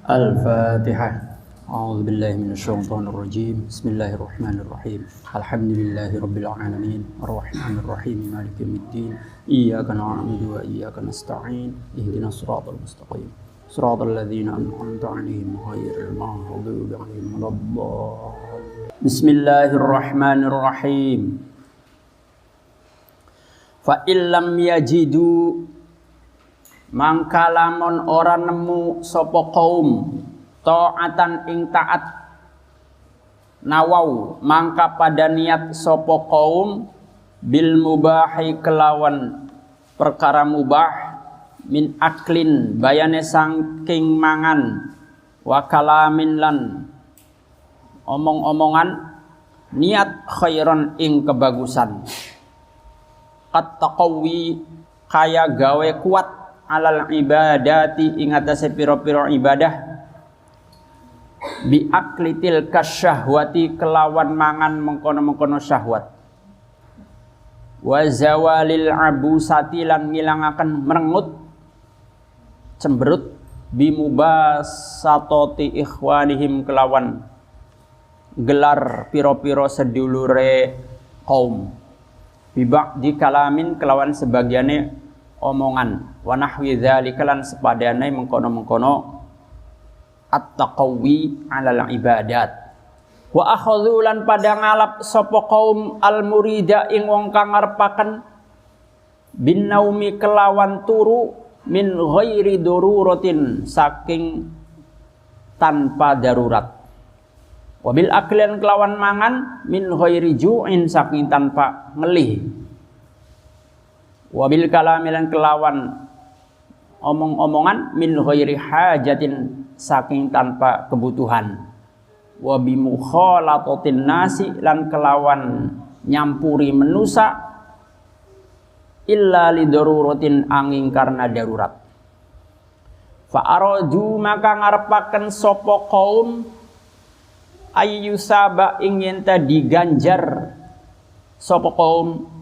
الفاتحة. أعوذ بالله من الشيطان الرجيم. بسم الله الرحمن الرحيم. الحمد لله رب العالمين الرحمن الرحيم مالك يوم الدين إياك نعبد وإياك نستعين اهدنا الصراط المستقيم صراط الذين أنعمت عليهم غير المغضوب عليهم ولا الضالين. بسم الله الرحمن الرحيم. فإن لم يجدوا mangka lamun ora nemu sapa kaum taatan ing taat nawau mangka pada niat sapa kaum bil mubahi kelawan perkara mubah min aklin bayane saking mangan wa kalamin lan omong-omongan niat khairan ing kebagusan qad taqawi kaya gawe kuat alal ibadati ing atase pira-pira ibadah bi aklitil kasyahwati kelawan mangan mengkono-mengkono syahwat wa zawalil abusati lan ngilangaken merengut cemberut bi mubasatati ikhwanihim kelawan gelar pira-pira sedulure kaum bi ba'di kalamin kelawan sebagiane omongan wa nahwi dzalika lan sepadane mengkono-mengkono at-taqawi 'alal ibadat wa akhadhu lan pada ngalap sapa kaum al-murida ing wong kang ngarepaken bin naumi kelawan turu min ghairi daruratin saking tanpa darurat wa bil aklan kelawan mangan min ghairi ju'in saking tanpa ngelih wabil kalamilan kelawan omong-omongan min ghairi hajatin saking tanpa kebutuhan wabi mukhalatatin nasi lan kelawan nyampuri menusa illa lidaruratin angin karena darurat fa aradu maka ngarepaken sapa kaum ayyusaba ingin tadi ganjar sapa kaum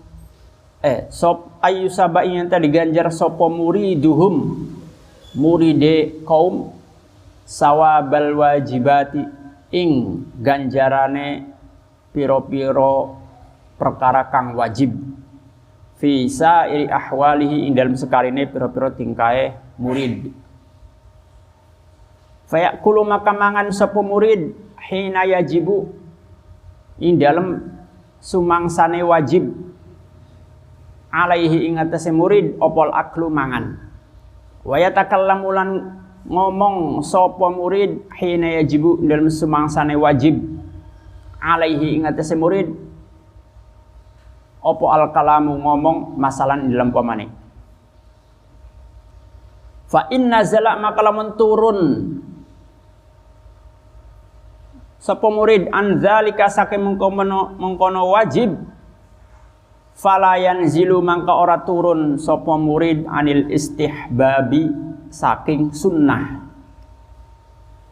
ayyusaba ingin tadi ganjar sopo muriduhum muride kaum sawabal wajibati ing ganjarane piro-piro perkara kang wajib fi sairi ahwalihi ing dalam sekarine piro-piro tingkae murid fayakulu maka mangan sopo murid hina yajibu ing dalam sumangsane wajib alaihi ing atase murid opol aklu mangan wa yatakallamu lan ngomong sapa murid hina yajibu dalam sumangsane wajib alaihi ing atase murid opo al kalamu ngomong masalan dalam pamane fa inna zala maka lamun turun sapa murid an zalika saking mengkono wajib falayan zilu mangka ora turun sapa murid anil istihbabi saking sunnah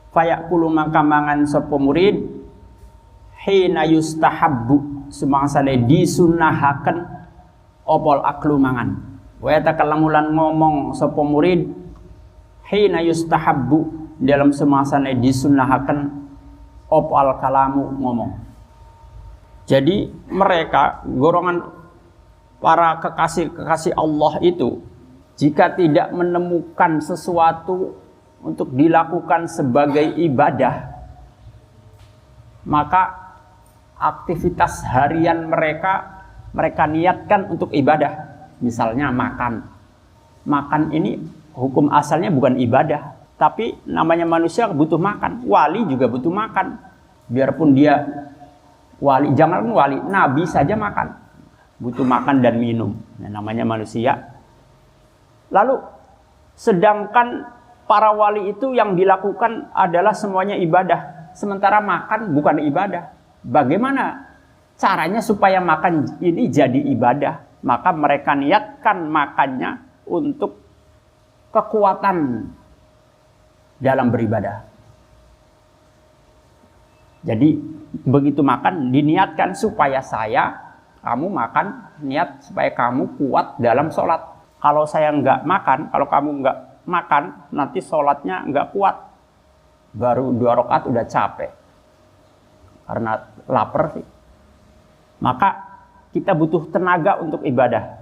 fayakulu mangka mangan sapa murid hina yustahabbu sumangsane disunnahaken opol aklu mangan wa yatakallamu lan ngomong sapa murid hina yustahabbu dalam sumangsane disunnahaken opol kalamu ngomong. Jadi mereka golongan para kekasih-kekasih Allah itu jika tidak menemukan sesuatu untuk dilakukan sebagai ibadah maka aktivitas harian mereka niatkan untuk ibadah. Misalnya makan ini hukum asalnya bukan ibadah, tapi namanya manusia butuh makan. Wali juga butuh makan, biarpun dia wali, jangan wali, nabi saja makan, butuh makan dan minum. Namanya manusia. Lalu sedangkan para wali itu yang dilakukan adalah semuanya ibadah, sementara makan bukan ibadah. Bagaimana caranya supaya makan ini jadi ibadah? Maka mereka niatkan makannya untuk kekuatan dalam beribadah. Jadi begitu makan diniatkan supaya kamu makan, niat supaya kamu kuat dalam sholat. Kalau saya nggak makan, kalau kamu nggak makan, nanti sholatnya nggak kuat. baru 2 rakaat udah capek karena lapar sih. Maka kita butuh tenaga untuk ibadah.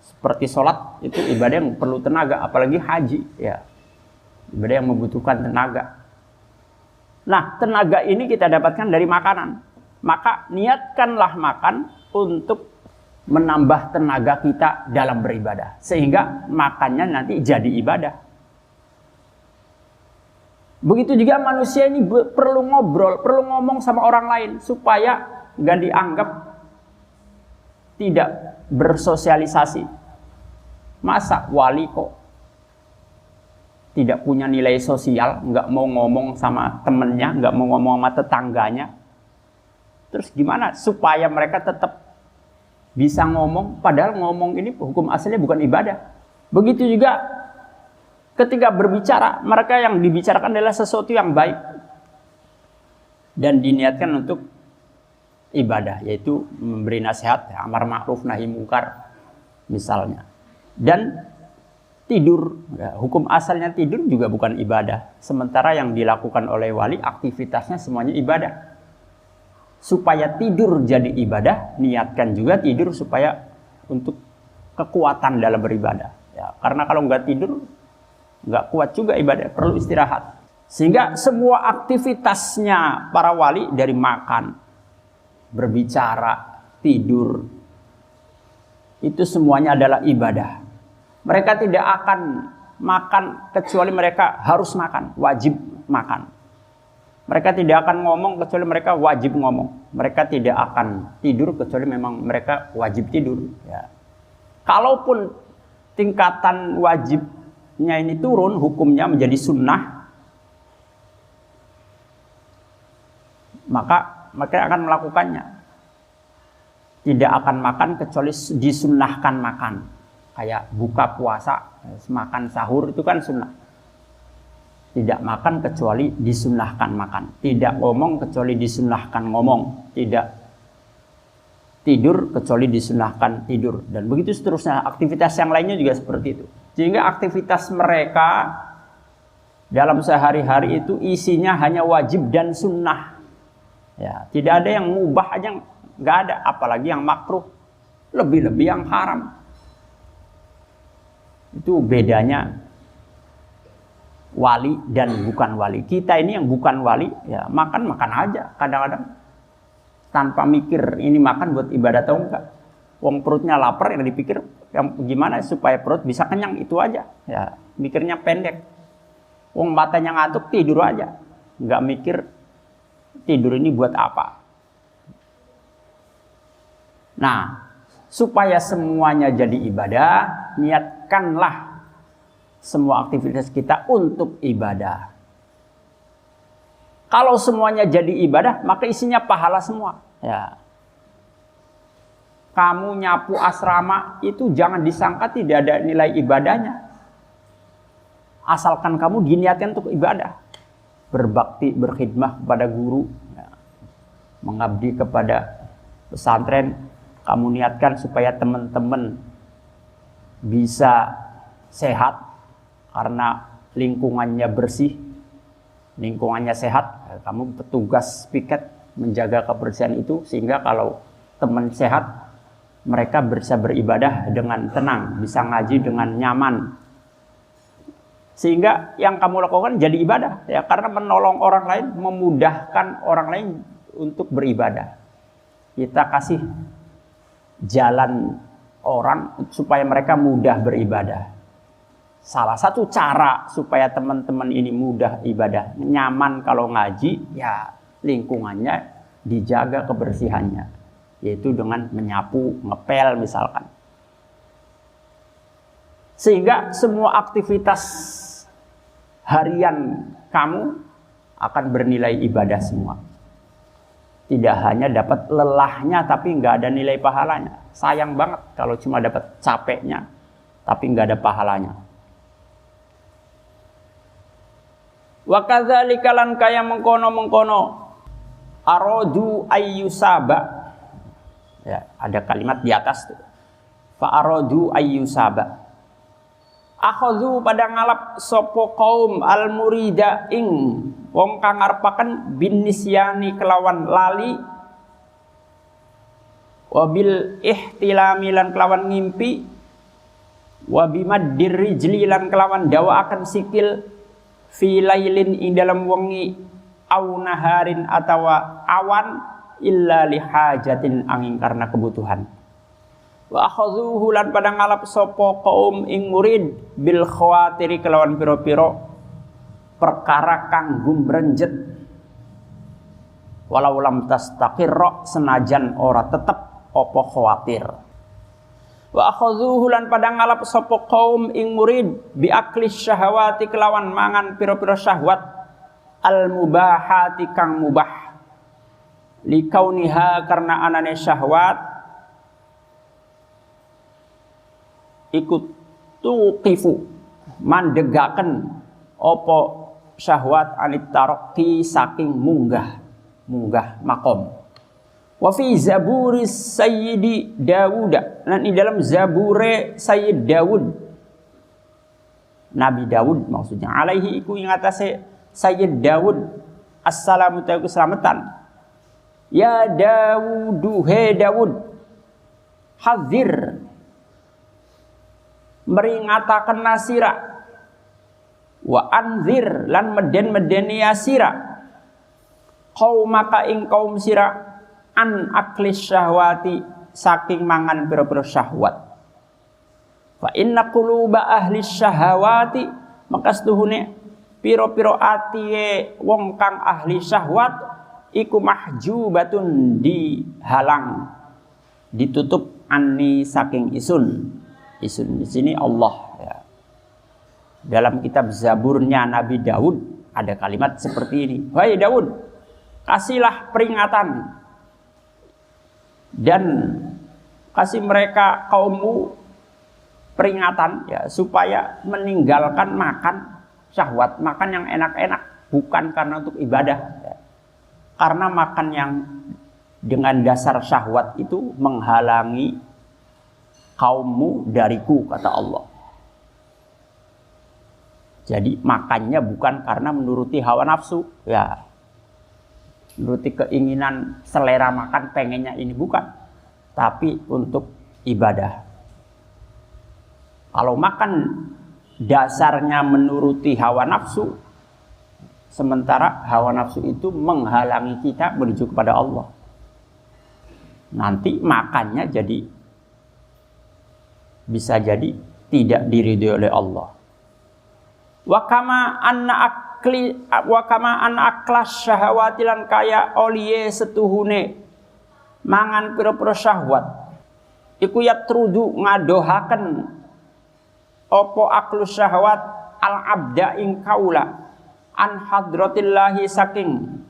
Seperti sholat itu ibadah yang perlu tenaga, apalagi haji ya, ibadah yang membutuhkan tenaga. Nah, tenaga ini kita dapatkan dari makanan. Maka niatkanlah makan untuk menambah tenaga kita dalam beribadah, sehingga makannya nanti jadi ibadah. Begitu juga manusia ini perlu ngobrol, perlu ngomong sama orang lain supaya nggak dianggap tidak bersosialisasi. Masa wali kok tidak punya nilai sosial, nggak mau ngomong sama temennya, nggak mau ngomong sama tetangganya? Terus gimana supaya mereka tetap bisa ngomong, padahal ngomong ini hukum asalnya bukan ibadah. Begitu juga ketika berbicara, mereka yang dibicarakan adalah sesuatu yang baik dan diniatkan untuk ibadah, yaitu memberi nasihat, amar ma'ruf nahi mungkar misalnya. Dan tidur, ya, hukum asalnya tidur juga bukan ibadah. Sementara yang dilakukan oleh wali aktivitasnya semuanya ibadah. Supaya tidur jadi ibadah, niatkan juga tidur supaya untuk kekuatan dalam beribadah. Ya, karena kalau nggak tidur, nggak kuat juga ibadah, perlu istirahat. Sehingga semua aktivitasnya para wali dari makan, berbicara, tidur, itu semuanya adalah ibadah. Mereka tidak akan makan kecuali mereka harus makan, wajib makan. Mereka tidak akan ngomong kecuali mereka wajib ngomong. Mereka tidak akan tidur kecuali memang mereka wajib tidur. Ya. Kalaupun tingkatan wajibnya ini turun, hukumnya menjadi sunnah, maka mereka akan melakukannya. Tidak akan makan kecuali disunnahkan makan. Kayak buka puasa, makan sahur itu kan sunnah. Tidak makan kecuali disunnahkan makan. Tidak ngomong kecuali disunnahkan ngomong. Tidak tidur kecuali disunnahkan tidur. Dan begitu seterusnya. Aktivitas yang lainnya juga seperti itu. Sehingga aktivitas mereka dalam sehari-hari itu isinya hanya wajib dan sunnah. Ya, tidak ada yang mubah aja, nggak ada. Apalagi yang makruh. Lebih-lebih yang haram. Itu bedanya wali dan bukan wali. Kita ini yang bukan wali, ya makan aja kadang-kadang tanpa mikir ini makan buat ibadah atau enggak. Wong perutnya lapar, yang dipikir yang gimana supaya perut bisa kenyang, itu aja. Ya, mikirnya pendek. Wong matanya ngantuk, tidur aja. Enggak mikir tidur ini buat apa. Nah, supaya semuanya jadi ibadah, niatkanlah semua aktivitas kita untuk ibadah. Kalau semuanya jadi ibadah, maka isinya pahala semua. Ya. Kamu nyapu asrama itu jangan disangka tidak ada nilai ibadahnya. Asalkan kamu diniatkan untuk ibadah. Berbakti, berkhidmah kepada guru, ya. Mengabdi kepada pesantren. Kamu niatkan supaya teman-teman bisa sehat karena lingkungannya bersih, lingkungannya sehat. Kamu petugas piket menjaga kebersihan itu, sehingga kalau teman sehat, mereka bisa beribadah dengan tenang, bisa ngaji dengan nyaman. Sehingga yang kamu lakukan jadi ibadah, ya, karena menolong orang lain, memudahkan orang lain untuk beribadah. Kita kasih jalan orang supaya mereka mudah beribadah. Salah satu cara supaya teman-teman ini mudah ibadah, nyaman kalau ngaji, ya lingkungannya dijaga kebersihannya, yaitu dengan menyapu, ngepel misalkan. Sehingga semua aktivitas harian kamu akan bernilai ibadah semua. Tidak hanya dapat lelahnya tapi nggak ada nilai pahalanya. Sayang banget kalau cuma dapat capeknya tapi nggak ada pahalanya. Wa kadzalika lan kaya mengkono-mengkono aradu ayyusaba. Ya, ada kalimat di atas tuh. Fa aradu ayyusaba. Akhadhu pada ngalap sopo kaum al murida ing wong kang ngarepaken bin nisyani kelawan lali wabil ihtilami lan kelawan ngimpi wabimaddir rijli lan kelawan dawa akan sikil fi lailin ing dalam wengi au naharin atawa awan illa lihajatin angin karena kebutuhan. Wa akhadhuhu lan pada ngalap sapa kaum ing murid bil khawatiri kelawan piro-piro perkara kang gumrenjet walau lam tastaqirra senajan ora tetep apa khawatir. Wa akhadhuhu lan pada ngalap sapa kaum ing murid bi aklis syahawati kelawan mangan piro-piro syahwat al mubahati kang mubah likauniha karena anane syahwat ikut tuqifu mandegaken opo syahwat anit taraqi saking munggah makom. Wa fi zaburi sayyidi Dawud lan di dalam zabure Sayyid Dawud Nabi Dawud maksudnya alaihi iku ing atase Sayyid Dawud assalamu alaikum keselamatan ya Dawudu he Dawud hadzir meringatakan nasira wa anzir lan meden-medeni asira qaumaka ing kaum sira an aklis syahwati saking mangan pira-pira syahwat fa inna quluba ahli syahawati maka setuhune pira-pira atiye wong kang ahli syahwat iku mahjubatun dihalang ditutup anni saking isun di sini Allah ya. Dalam kitab Zaburnya Nabi Daud ada kalimat seperti ini. Wahai Daud, kasihlah peringatan dan kasih mereka kaummu peringatan ya supaya meninggalkan makan syahwat, makan yang enak-enak bukan karena untuk ibadah ya. Karena makan yang dengan dasar syahwat itu menghalangi kaummu dariku kata Allah. Jadi makannya bukan karena menuruti hawa nafsu ya, menuruti keinginan selera makan pengennya ini bukan, tapi untuk ibadah. Kalau makan dasarnya menuruti hawa nafsu, sementara hawa nafsu itu menghalangi kita menuju kepada Allah, nanti makannya bisa jadi tidak diridhoi oleh Allah. Wa kama anna aklas syahawati lan kaya oliye setuhune mangan pira-pira syahwat iku yatrudu ngadohaken apa aklus syahwat al abda ing kaula an hadratillahi saking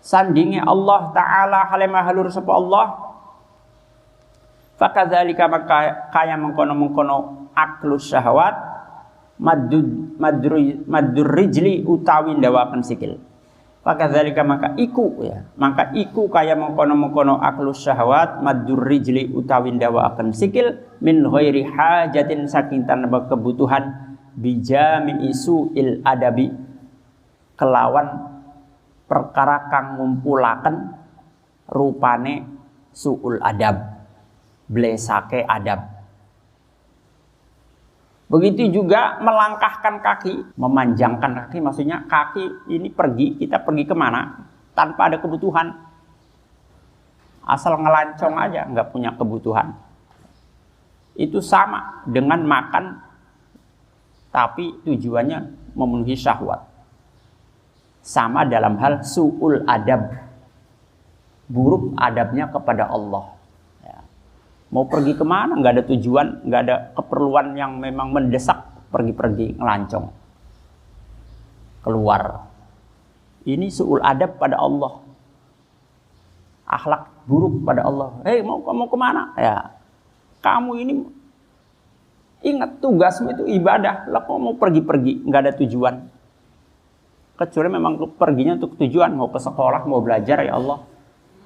sandinge Allah taala halimah halur sapa Allah. Fakadzalika maka kaya mengkono-mengkono aklus syahwat maddur rijli utawi ndawaken sikil. Fakadzalika maka iku kaya mengkono-mengkono aklus syahwat maddur rijli utawi ndawaken sikil min ghairi hajatin saking tanpa kebutuhan bijami isuil adabi kelawan perkara kang ngumpulaken rupane suul adab blesake adab. Begitu juga melangkahkan kaki, memanjangkan kaki, maksudnya kaki ini kita pergi kemana tanpa ada kebutuhan, asal ngelancong aja nggak punya kebutuhan. Itu sama dengan makan tapi tujuannya memenuhi syahwat. Sama dalam hal su'ul adab, buruk adabnya kepada Allah. Mau pergi kemana, nggak ada tujuan, nggak ada keperluan yang memang mendesak, pergi-pergi ngelancong keluar. Ini su'ul adab pada Allah, akhlak buruk pada Allah. Mau kemana? Ya, kamu ini ingat tugasmu itu ibadah. Lah kok mau pergi-pergi, nggak ada tujuan. Kecuali memang perginya untuk tujuan, mau ke sekolah, mau belajar, ya Allah,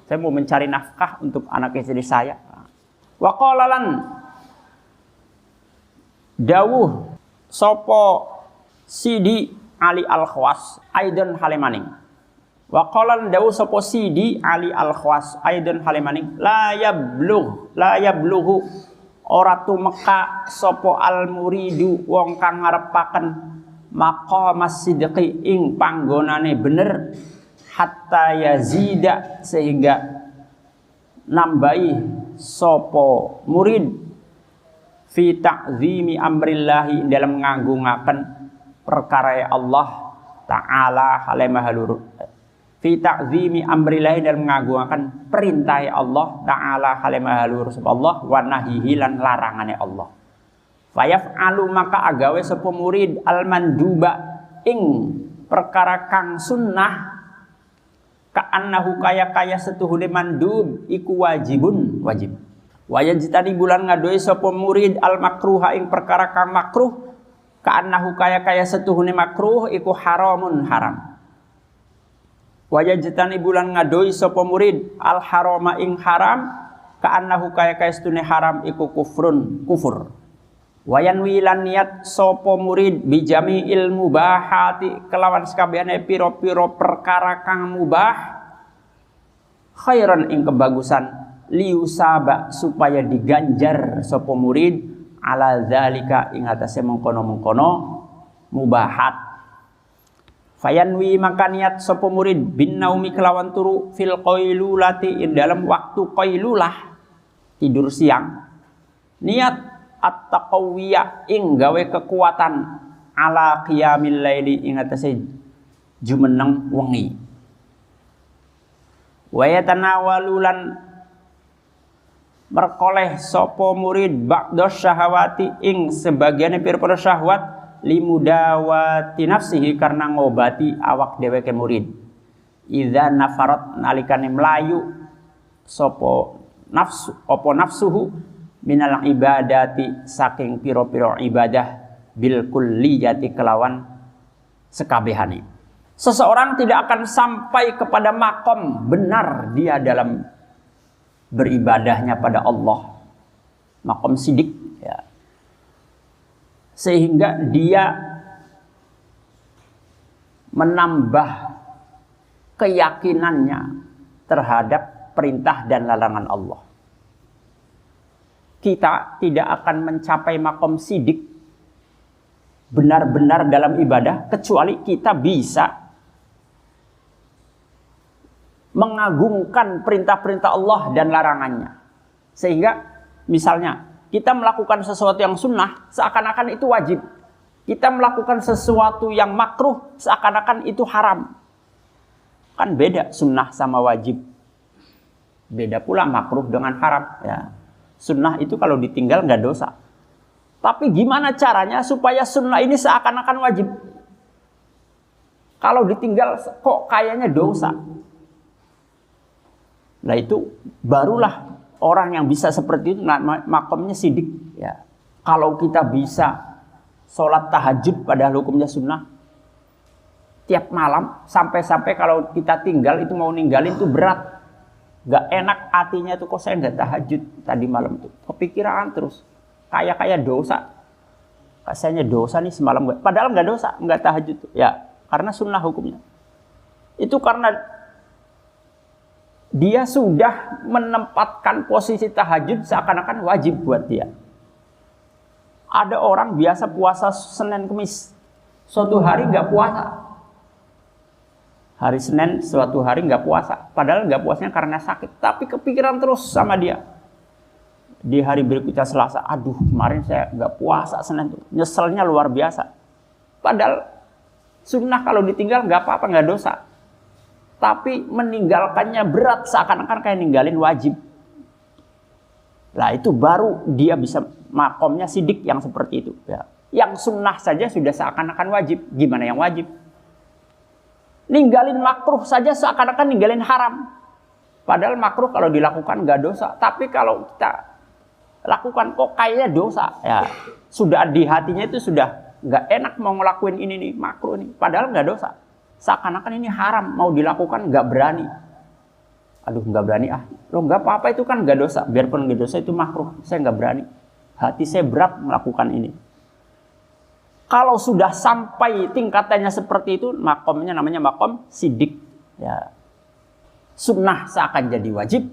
saya mau mencari nafkah untuk anak istri saya. Wa qalalan dawuh sopo Sidi Ali Al-Khawas aidon halemaning. Wa qala dawuh sopo Sidi Ali Al-Khawas aidon halemaning la yablughu ora tumeka sopo al muridu wong kang ngarepaken maqamas sidqi ing panggonane bener hatta yazida sehingga nambahi sopo murid fi ta'zimi amrillahi dalam ngagungaken perkara Allah taala halemahalur fi ta'zimi amrillahi dalam ngagungaken perintah Allah taala halemahalur Allah wa nahihi lan larangane Allah. Fayaf'alu maka agawe sapa murid al manduba ing perkara kang sunnah ka'annahu kaya setuhune mandub iku wajib. Wayan jitani bulan ngadoi sapa murid al makruha ing perkara kang makruh ka'annahu kaya setuhune makruh iku haramun haram. Wayan jitani bulan ngadoi sapa murid al harama ing haram ka'annahu kaya setuhune haram iku kufur. Wayan wilan niat sapa murid bijami ilmu bahati kelawan sakabehane piro-piro perkara kang mubah khairan ing kebagusan liusaba supaya diganjar sapa murid ala zalika ing atase mengkono-mengkono mubahat. Fayanwi maka niat sapa murid bin naumi kelawan turu fil qailulati ing dalam waktu qailulah tidur siang niat at-taqawiyya ing gawe kekuatan ala qiyamil laili ing atase jumeneng wengi. Wa yatanawalulan merkoleh sopo murid ba'dos syahwati ing sebagiannya pira-pira syahwat limudawati nafsihi karena ngobati awak dheweke murid. Idza nafarat nalikane mlayu sopo nafsuhu minal ibadati saking pira-pira ibadah bil kulliyati kelawan sekabehane. Seseorang tidak akan sampai kepada makom benar dia dalam beribadahnya pada Allah, makom sidik ya. Sehingga dia menambah keyakinannya terhadap perintah dan larangan Allah. Kita tidak akan mencapai makom sidik benar-benar dalam ibadah kecuali kita bisa mengagungkan perintah-perintah Allah dan larangannya. Sehingga misalnya kita melakukan sesuatu yang sunnah seakan-akan itu wajib. Kita melakukan sesuatu yang makruh seakan-akan itu haram. Kan beda sunnah sama wajib. Beda pula makruh dengan haram ya. Sunnah itu kalau ditinggal nggak dosa. Tapi gimana caranya supaya sunnah ini seakan-akan wajib? Kalau ditinggal kok kayaknya dosa. Nah itu barulah orang yang bisa seperti itu makomnya sidik ya. Kalau kita bisa sholat tahajud pada hukumnya sunnah tiap malam sampai-sampai kalau kita tinggal itu mau ninggalin itu berat, nggak enak hatinya tuh kok saya nggak tahajud tadi malam tuh kepikiran terus kayak dosa, kayaknya dosa nih semalam gue, padahal nggak dosa nggak tahajud tuh ya karena sunnah hukumnya itu karena dia sudah menempatkan posisi tahajud seakan-akan wajib buat dia. Ada orang biasa puasa Senin Kemis, suatu hari nggak puasa. Hari Senin suatu hari nggak puasa, padahal nggak puasanya karena sakit, tapi kepikiran terus sama dia. Di hari berikutnya Selasa, aduh kemarin saya nggak puasa Senin tuh, nyeselnya luar biasa. Padahal sunnah kalau ditinggal nggak apa-apa, nggak dosa. Tapi meninggalkannya berat seakan-akan kayak ninggalin wajib. Nah itu baru dia bisa makomnya sidik yang seperti itu ya. Yang sunnah saja sudah seakan-akan wajib, gimana yang wajib? Ninggalin makruh saja seakan-akan ninggalin haram. Padahal makruh kalau dilakukan nggak dosa, tapi kalau kita lakukan kok kayaknya dosa ya. Sudah di hatinya itu sudah nggak enak mau ngelakuin ini nih makruh nih, padahal nggak dosa. Seakan-akan ini haram, mau dilakukan nggak berani. Aduh nggak berani ah, lo nggak apa-apa itu kan nggak dosa, biarpun nggak dosa itu makruh, saya nggak berani. Hati saya berat melakukan ini. Kalau sudah sampai tingkatannya seperti itu, makomnya namanya makom sidik. Ya. Sunnah seakan jadi wajib,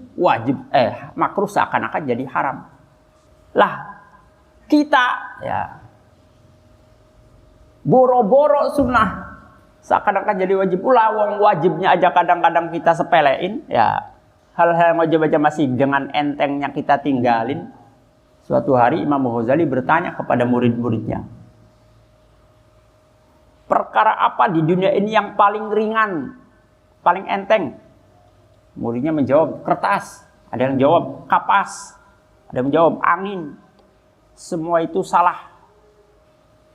makruh seakan-akan jadi haram. Lah, kita ya boro-boro sunnah seakan-akan jadi wajib. Wong wajibnya aja kadang-kadang kita sepelein, ya. Hal-hal yang wajib aja masih dengan entengnya kita tinggalin. Suatu hari Imam Ghazali bertanya kepada murid-muridnya, perkara apa di dunia ini yang paling ringan, paling enteng? Muridnya menjawab kertas, ada yang jawab kapas, ada yang menjawab angin. Semua itu salah.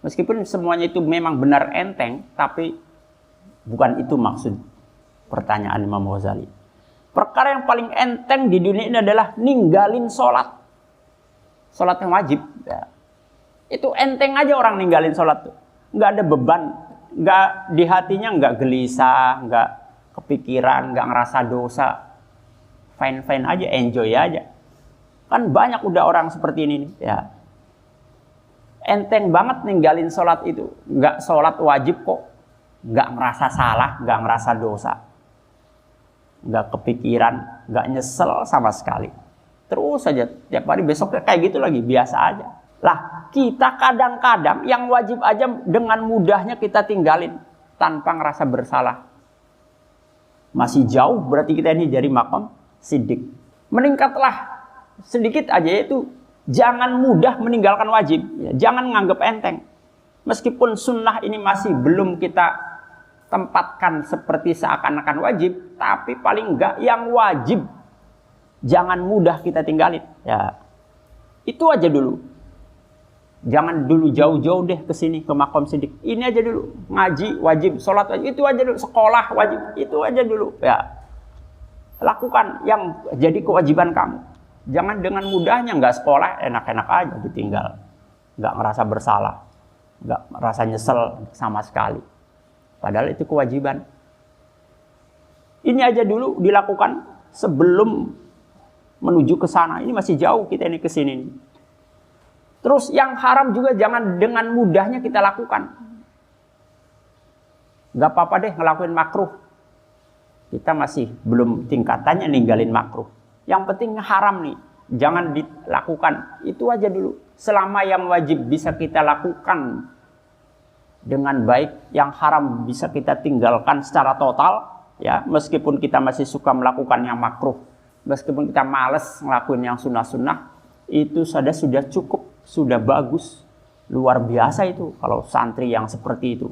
Meskipun semuanya itu memang benar enteng, tapi bukan itu maksud pertanyaan Imam Ghazali. Perkara yang paling enteng di dunia ini adalah ninggalin sholat. Sholat yang wajib. Ya. Itu enteng aja orang ninggalin sholat tuh. Nggak ada beban. Nggak, di hatinya nggak gelisah, nggak kepikiran, nggak ngerasa dosa. Fine-fine aja, enjoy aja. Kan banyak udah orang seperti ini nih. Ya. Enteng banget ninggalin sholat itu. Nggak sholat wajib kok. Nggak ngerasa salah, nggak ngerasa dosa. Nggak kepikiran, nggak nyesel sama sekali. Terus saja, tiap hari besoknya kayak gitu lagi, biasa aja. Lah, kita kadang-kadang yang wajib aja dengan mudahnya kita tinggalin tanpa ngerasa bersalah. Masih jauh berarti kita ini dari makom sidik. Meningkatlah sedikit aja, itu jangan mudah meninggalkan wajib. Jangan nganggap enteng. Meskipun sunnah ini masih belum kita tempatkan seperti seakan-akan wajib, tapi paling enggak yang wajib jangan mudah kita tinggalin. Ya, itu aja dulu. Jangan dulu jauh-jauh deh ke sini ke makom sidik. Ini aja dulu, ngaji wajib, sholat wajib, itu aja dulu, sekolah wajib, itu aja dulu. Ya, lakukan yang jadi kewajiban kamu. Jangan dengan mudahnya nggak sekolah, enak-enak aja ditinggal, nggak ngerasa bersalah, nggak merasa nyesel sama sekali. Padahal itu kewajiban. Ini aja dulu dilakukan sebelum menuju ke sana. Ini masih jauh kita ini ke sini. Terus yang haram juga jangan dengan mudahnya kita lakukan. Gak apa-apa deh ngelakuin makruh. Kita masih belum tingkatannya ninggalin makruh. Yang penting haram nih, jangan dilakukan. Itu aja dulu. Selama yang wajib bisa kita lakukan dengan baik, yang haram bisa kita tinggalkan secara total. Ya, meskipun kita masih suka melakukan yang makruh, meskipun kita males ngelakuin yang sunnah-sunnah, itu sudah cukup, sudah bagus, luar biasa itu kalau santri yang seperti itu.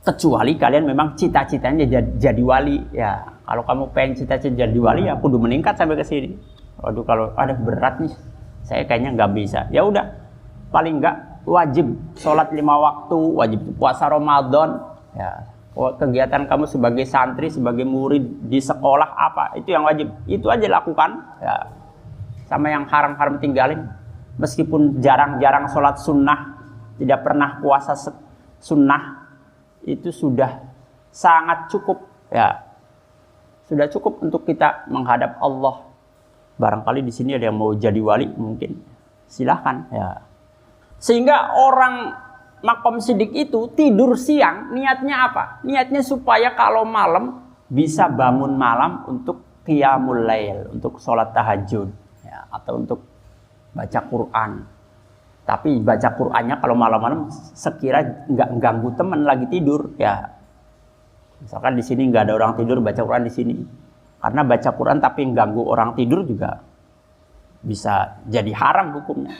Kecuali kalian memang cita-citanya jadi wali, ya. Kalau kamu pengen cita-cita jadi wali, ya kudu meningkat sampai ke sini. Waduh, kalau ada berat nih, saya kayaknya nggak bisa. Ya udah, paling nggak wajib sholat 5 waktu, wajib puasa Ramadan. Ya, kegiatan kamu sebagai santri, sebagai murid di sekolah apa, itu yang wajib. Itu aja lakukan. Ya. Sama yang haram-haram tinggalin. Meskipun jarang-jarang sholat sunnah, tidak pernah puasa sunnah, itu sudah sangat cukup. Ya, sudah cukup untuk kita menghadap Allah. Barangkali di sini ada yang mau jadi wali, mungkin silahkan. Ya. Sehingga orang makom sidik itu tidur siang, niatnya apa? Niatnya supaya kalau malam bisa bangun malam untuk qiyamul lail, untuk sholat tahajud, ya, atau untuk baca Quran. Tapi baca Qurannya kalau malam-malam sekira nggak ganggu teman lagi tidur, ya. Misalkan di sini nggak ada orang tidur, baca Quran di sini. Karena baca Quran tapi ganggu orang tidur juga bisa jadi haram hukumnya.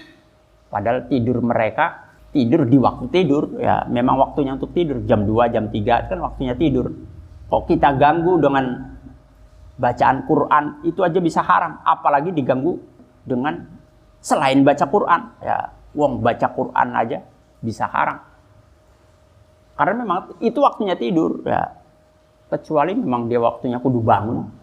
Padahal tidur mereka tidur di waktu tidur, ya memang waktunya untuk tidur, jam 2, jam 3 kan waktunya tidur. Kok kita ganggu dengan bacaan Quran, itu aja bisa haram, apalagi diganggu dengan selain baca Quran. Ya, wong baca Quran aja bisa haram. Karena memang itu waktunya tidur, ya. Kecuali memang dia waktunya kudu bangun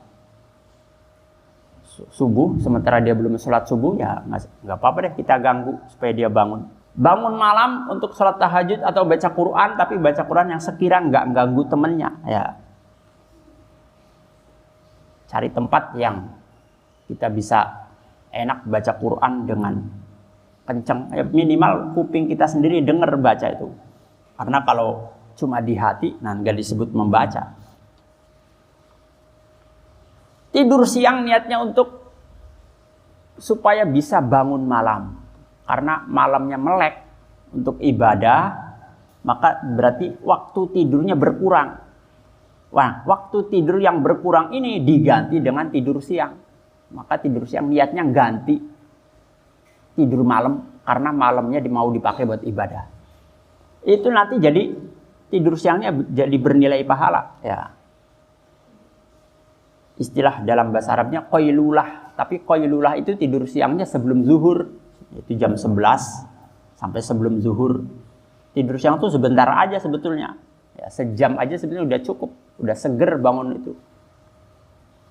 subuh, sementara dia belum sholat subuh, ya nggak apa-apa deh kita ganggu supaya dia bangun. Bangun malam untuk sholat tahajud atau baca Quran, tapi baca Quran yang sekira nggak ganggu temennya. Ya, cari tempat yang kita bisa enak baca Quran dengan kenceng. Ya, minimal kuping kita sendiri dengar baca itu. Karena kalau cuma di hati, nah nggak disebut membaca. Tidur siang niatnya untuk supaya bisa bangun malam. Karena malamnya melek untuk ibadah, maka berarti waktu tidurnya berkurang. Wah, waktu tidur yang berkurang ini diganti dengan tidur siang. Maka tidur siang niatnya ganti tidur malam karena malamnya mau dipakai buat ibadah. Itu nanti jadi tidur siangnya jadi bernilai pahala. Ya. Istilah dalam bahasa Arabnya qailulah. Tapi qailulah itu tidur siangnya sebelum zuhur. Itu jam 11 sampai sebelum zuhur. Tidur siang itu sebentar aja sebetulnya. Ya, sejam aja sebetulnya udah cukup. Udah seger bangun itu.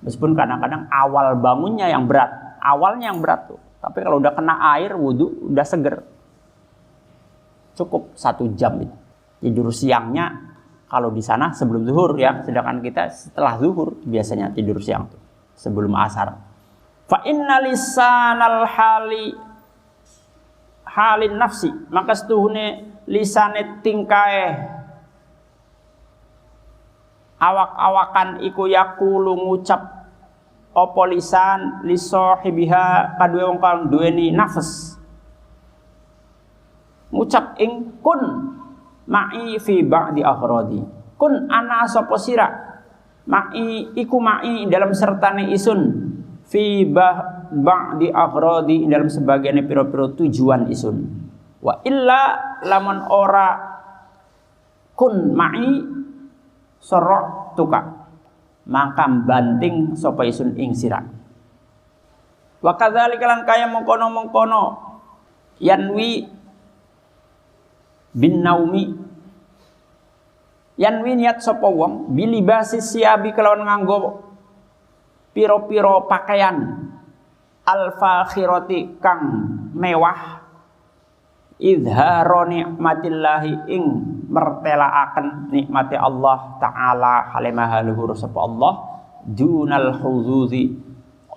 Meskipun kadang-kadang awal bangunnya yang berat. Awalnya yang berat tuh. Tapi kalau udah kena air, wudhu, udah seger. Cukup 1 jam itu. Tidur siangnya kalau di sana sebelum zuhur ya, sedangkan kita setelah zuhur biasanya tidur siang tuh, sebelum asar. Fa inna lisanal halin nafsi, maka setuhune lisane tingkae awak-awakan iku yaqulu ngucap apa lisan li sahibiha kadue wong kang duweni nafas. Ngucap ing kun ma'i fi ba'di akhradi. Kun ana sapa sira ma'i iku ma'i dalam sertane isun fi ba'di akhradi dalam sebagian pira-pira tujuan isun. Wa illa lamun ora kun ma'i saratuka maka banting sapa isun ing sira. Wa kadzalika lan kaya mengkono-mengkono yanwi bin naumi yanwi niat sapa wong bilibasi siabi kelawan nganggo piro-piro pakaian al-fakhirati kang mewah idharo nikmatillahi ing mertelaaken nikmati Allah taala halimah luhur sapa Allah dunal huzuzi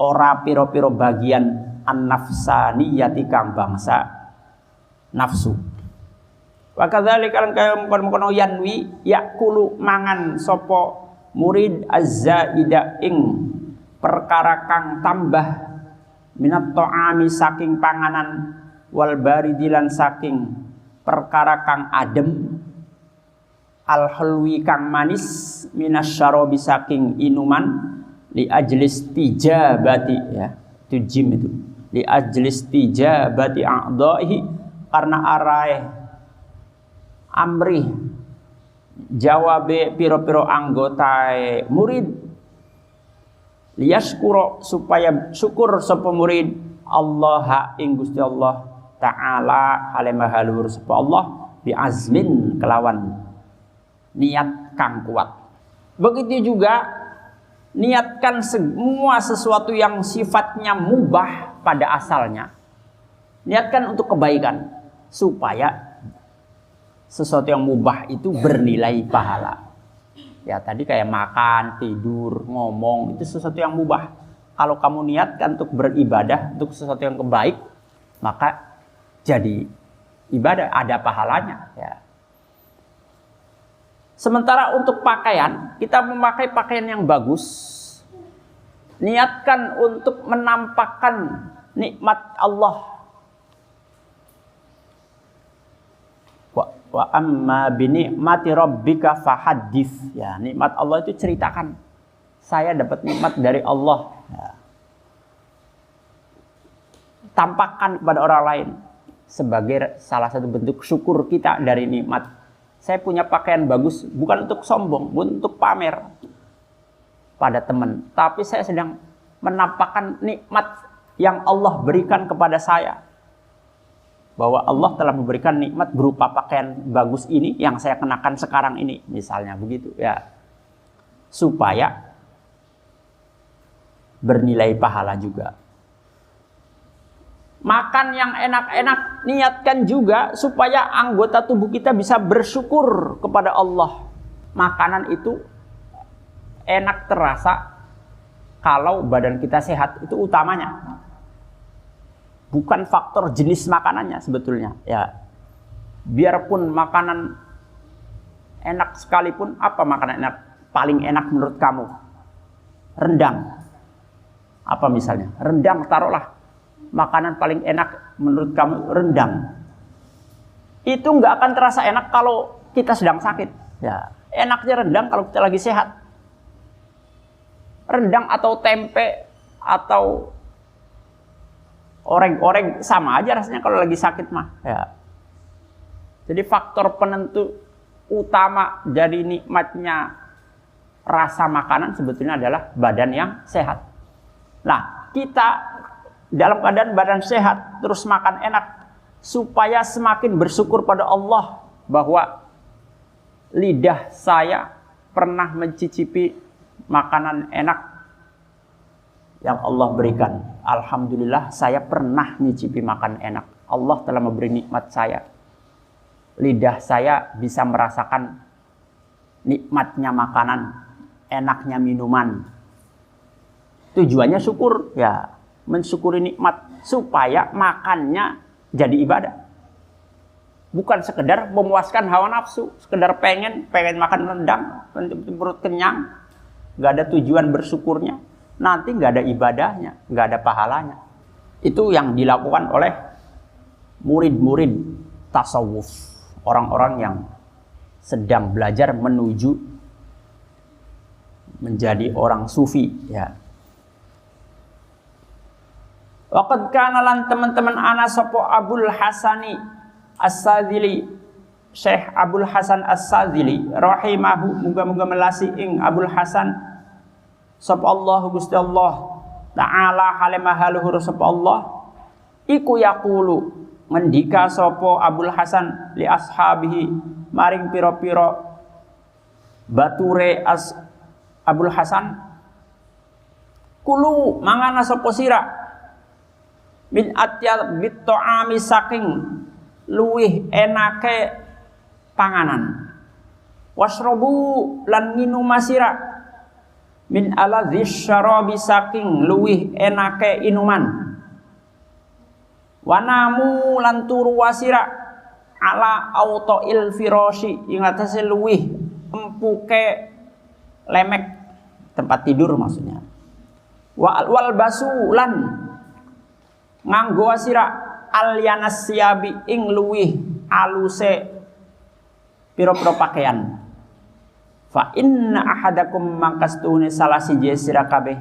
ora piro-piro bagian an-nafsaniyati kang bangsa nafsu. Wa kadzalika lan kaya mengkono yanwi yakulu mangan sapa murid azzaida ing perkara kang tambah minat ta'ami saking panganan wal baridilan saking perkara kang adem al halwi kang manis minasyarobi saking inuman li ajlis tijabati ya itu jim itu li ajlis tijabati a'dhahi karena arae amri jawabe piro-piro anggota murid liyaskuro supaya syukur sapa murid Allah ing Gusti Allah taala halimah luhur sapa Allah bi azmin kelawan niat kang kuat. Begitu juga niatkan semua sesuatu yang sifatnya mubah pada asalnya. Niatkan untuk kebaikan supaya sesuatu yang mubah itu bernilai pahala. Ya tadi kayak makan, tidur, ngomong itu sesuatu yang mubah. Kalau kamu niatkan untuk beribadah untuk sesuatu yang baik, maka jadi ibadah ada pahalanya. Ya. Sementara untuk pakaian, kita memakai pakaian yang bagus, niatkan untuk menampakkan nikmat Allah. Wa amma bi ni'mati rabbika fahaddits. Ya, nikmat Allah itu ceritakan. Saya dapat nikmat dari Allah. Ya. Tampakkan kepada orang lain sebagai salah satu bentuk syukur kita dari nikmat. Saya punya pakaian bagus bukan untuk sombong, bukan untuk pamer pada teman, tapi saya sedang menampakkan nikmat yang Allah berikan kepada saya. Bahwa Allah telah memberikan nikmat berupa pakaian bagus ini yang saya kenakan sekarang ini, misalnya begitu ya, supaya bernilai pahala juga. Makan yang enak-enak, niatkan juga supaya anggota tubuh kita bisa bersyukur kepada Allah. Makanan itu enak terasa kalau badan kita sehat, itu utamanya. Bukan faktor jenis makanannya sebetulnya ya. Biarpun makanan enak sekalipun, apa makanan enak? Paling enak menurut kamu? Rendang. Apa misalnya? Rendang, taruhlah. Makanan paling enak menurut kamu rendang. Itu nggak akan terasa enak kalau kita sedang sakit. Ya, enaknya rendang kalau kita lagi sehat. Rendang atau tempe atau oreng-oreng sama aja rasanya kalau lagi sakit mah. Ya. Jadi faktor penentu utama jadi nikmatnya rasa makanan sebetulnya adalah badan yang sehat. Nah, kita dalam keadaan badan sehat terus makan enak supaya semakin bersyukur pada Allah bahwa lidah saya pernah mencicipi makanan enak yang Allah berikan. Alhamdulillah saya pernah mencicipi makan enak. Allah telah memberi nikmat saya. Lidah saya bisa merasakan nikmatnya makanan, enaknya minuman. Tujuannya syukur, ya, mensyukuri nikmat supaya makannya jadi ibadah. Bukan sekedar memuaskan hawa nafsu, sekedar pengen makan rendang, perut kenyang, nggak ada tujuan bersyukurnya, nanti nggak ada ibadahnya, nggak ada pahalanya. Itu yang dilakukan oleh murid-murid tasawuf, orang-orang yang sedang belajar menuju menjadi orang sufi, ya. Waqad kana lan teman-teman ana sapa Abul Hasani As-Sadzili, Syekh Abul Hasan As-Sadzili rahimahu, muga-muga melasi ing Abul Hasan sapa Allah Gusti Allah taala halimah haluhur sapa Allah iku yaqulu ngendika sapa Abul Hasan li ashabihi maring pira-pira bature Abul Hasan, kulu mangana sapa sira min atyab bit ta'ami saking luwih enake panganan, wasrobu lan minum masira min aladzis syarabi saking luwih enake inuman, wanamu lan turu wasira ala autoil firoshi ing atase luwih empuke lemek tempat tidur maksudnya, wal basu lan nganggo wasira alyanas siabi ing luwih aluse pira-pira pakaian. Fa inna ahadakum mangkastune salah siji sira kabeh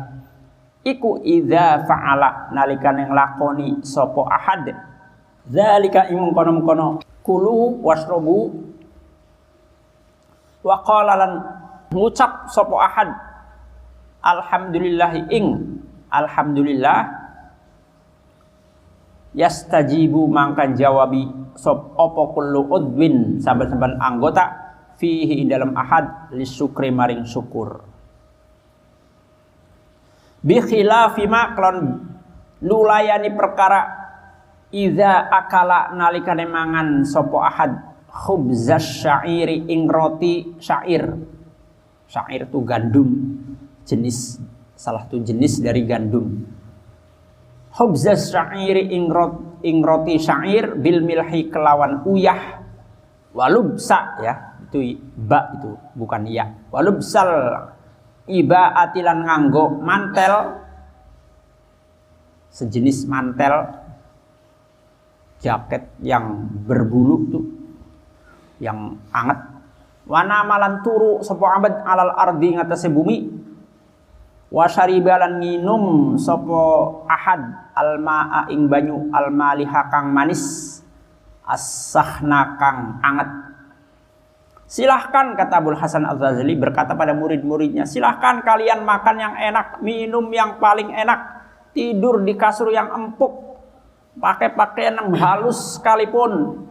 iku idza fa'ala nalikane nglakoni sapa ahad zalika ing kono-kono kulu wasrobu wa qala lan ngucap sapa ahad alhamdulillah ing alhamdulillah yastajibu mangkan jawabi sop opo kullu udwin saben-saben anggota fihi dalam ahad lisukri maring syukur bi khilafi ma klon nulayani perkara idza akala nalikane mangan sapa ahad khubzas syairi ing roti syair. Syair itu gandum, jenis salah satu jenis dari gandum. Khubzas syairi ing roti syair bil milhi kelawan uyah walubsa, ya itu ba itu bukan ya, walubsal iba atilan nganggo mantel sejenis mantel jaket yang berbulu tuh yang anget, wana malan turu sapa abad alal ardi ngatasé bumi, wasyaribalan nginum sapa ahad almaa ing banyu almaliha kang manis as-sahna kang anget. Silahkan, kata Abul Hasan Az-Sadzili berkata pada murid-muridnya, silahkan kalian makan yang enak, minum yang paling enak, tidur di kasur yang empuk, pakai pakaian yang halus sekalipun.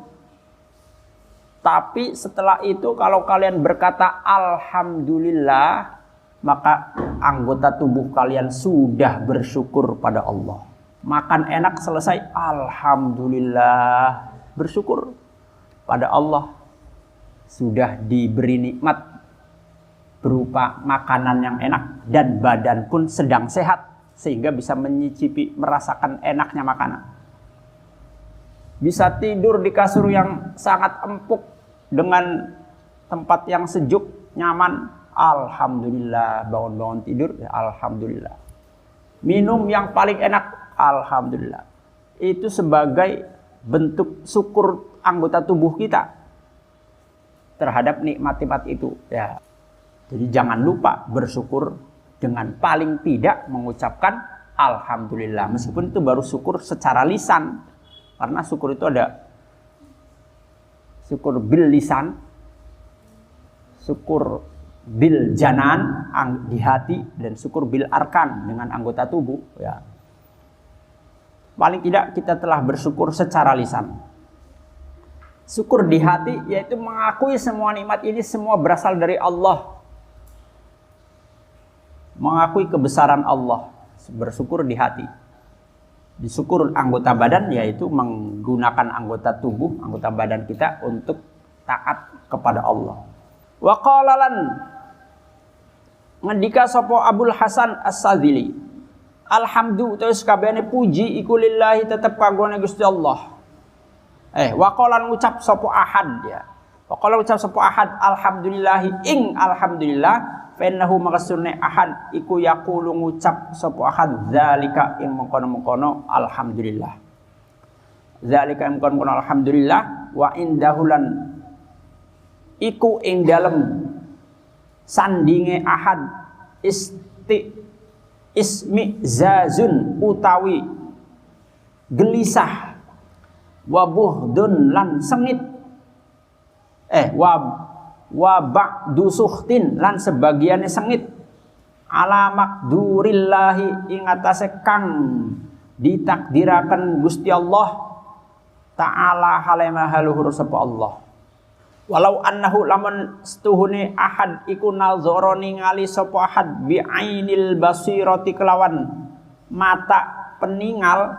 Tapi setelah itu kalau kalian berkata alhamdulillah, maka anggota tubuh kalian sudah bersyukur pada Allah. Makan enak selesai, alhamdulillah, bersyukur pada Allah sudah diberi nikmat berupa makanan yang enak dan badan pun sedang sehat sehingga bisa menyicipi, merasakan enaknya makanan. Bisa tidur di kasur yang sangat empuk dengan tempat yang sejuk, nyaman, alhamdulillah. Bangun-bangun tidur, ya alhamdulillah. Minum yang paling enak, alhamdulillah. Itu sebagai bentuk syukur anggota tubuh kita terhadap nikmat-nikmat itu, ya. Jadi jangan lupa bersyukur dengan paling tidak mengucapkan alhamdulillah. Meskipun itu baru syukur secara lisan. Karena syukur itu ada syukur bil lisan, syukur bil janan di hati, dan syukur bil arkan dengan anggota tubuh, ya. Paling tidak kita telah bersyukur secara lisan. Syukur di hati yaitu mengakui semua nikmat ini semua berasal dari Allah. Mengakui kebesaran Allah, bersyukur di hati. Disyukur anggota badan yaitu menggunakan anggota tubuh, anggota badan kita untuk taat kepada Allah. Wa qala lan ngendika sapa Abul Hasan As-Sadzili, alhamdulillah terus kabehane puji iku lillahi tetep kagone Gusti Allah. Wa qala ngucap sapa ahad, ya. Wa qala ngucap sapa ahad alhamdulillah ing alhamdulillah fa innahu makasune ahad iku yaqulu ngucap sapa ahad zalika ing mengkono-mengkono alhamdulillah. Zalika ing mengkono alhamdulillah wa indahulan iku ing dalem sandinge ahad ismi zazun utawi gelisah, wabuhdun lan sengit, wa ba'du sukhtin lan sebagiannya sengit, ala makdurillahi ing atase kang ditakdiraken Gusti Allah ta'ala halimah luhur sapa Allah. Walau annahu lamun setuhune ahad iku nazara ningali sapa ahad bi ainil basirati kelawan mata peningal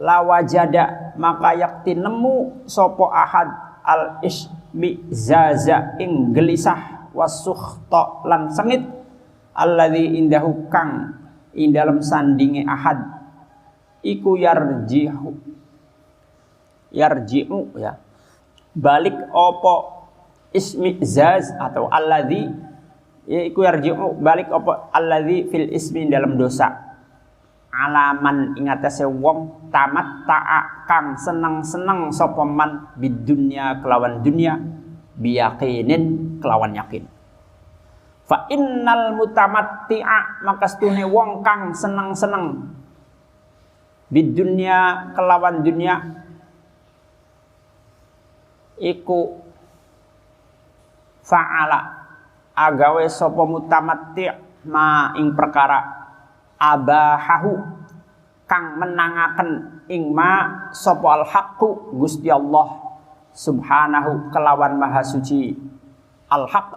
lawajada maka yakti nemu sapa ahad al isbi zaza ing gelisah wasukhta lan sengit alladzi indahu kang ing dalem sandinge ahad iku yarji'u ya balik opo ismi zaz atau alladzi iku yarji'u balik opo alladzi fil ismi dalam dosa alaman ing atase wong tamat ta'a kang seneng-seneng sapa man bidunya kelawan dunya biyaqinin kelawan yakin. Fa innal mutamatti'a maka stune wong kang seneng-seneng bidunya kelawan dunya iku fa'ala agawe sapa mutamatti ma ing perkara abahahu kang menangaken ing ma sapa al haqqu Gusti Allah subhanahu kelawan maha suci al haq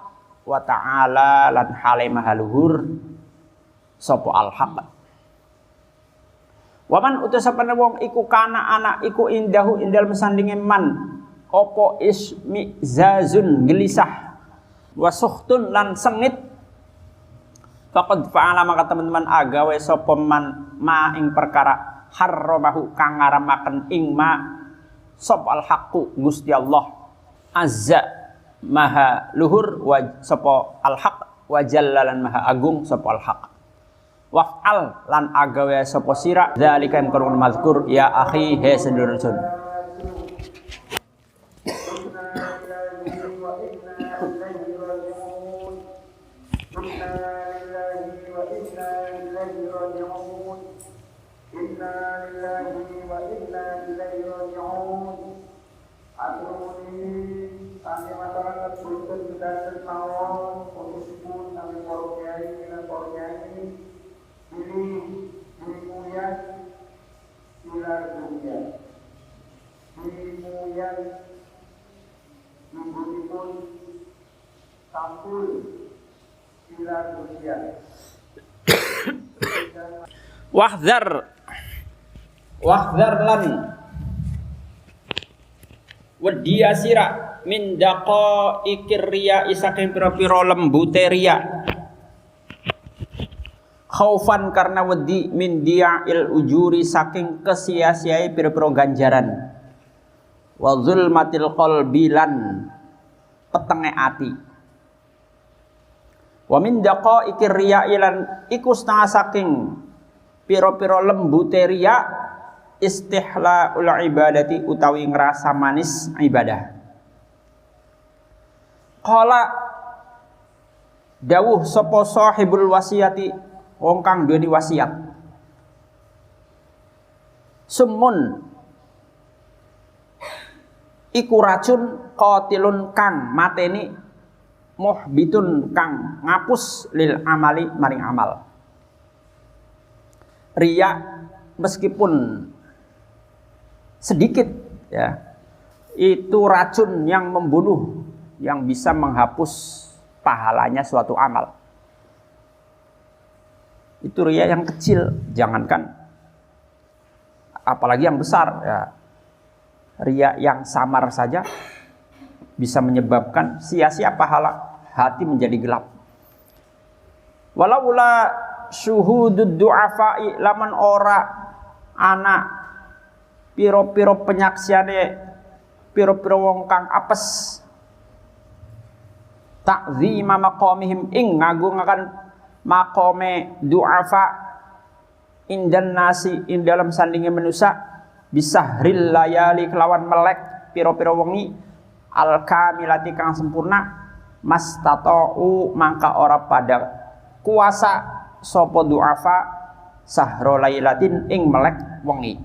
wa ta'ala lan hale maha luhur sapa al haq. Waman utus sapane wong iku kana anak iku indahu indal mesandinge man opo ismi zazun gelisah wasukhtun lan sengit faqad fa'ala maka teman-teman agawe sapa man ma ing perkara harramahu kang ngaramaken ing ma sapa al haqqu Gusti Allah azza maha luhur wa sapa al haq wa jallalan maha agung sapa al haq waf'al lan agawe sapa sira zalika yang mazkur ya akhi he sedulur-sedulur. Wahdhar lan wadiya sira min daqaiqir riya isaking pira-pira lembute riya khaufan karena wedi min dia'il ujuri saking kesia-siai pira-pira ganjaran wa zulmatil qalbi lan petenge ati. Wa min daqaiqir riya'i lan iku setengah saking pira-pira lembute riya istihlaul ibadati utawi ngrasa manis ibadah. Qala dawuh sapa sahibul wasiyati wong kang duweni wasiat. Sumun iku racun qatilun kang mateni muhbitun kang ngapus lil amali maring amal. Riya meskipun sedikit ya, itu racun yang membunuh, yang bisa menghapus pahalanya suatu amal. Itu riya yang kecil, jangankan apalagi yang besar ya. Riya yang samar saja bisa menyebabkan sia-sia pahala, hati menjadi gelap. Walaula syuhudud du'afa'i laman ora anak piro-piro penyaksiane piro-piro wong kang apes ta'zima maqamihim ing ngagungaken maqame du'afa indan nasi ing dalam sandinge manusia bisahril layali kelawan melek piro-piro wengi al kamilati kang sempurna mastata'u mangka ora pada kuasa sapa du'afa sahro lailatin ing melek wengi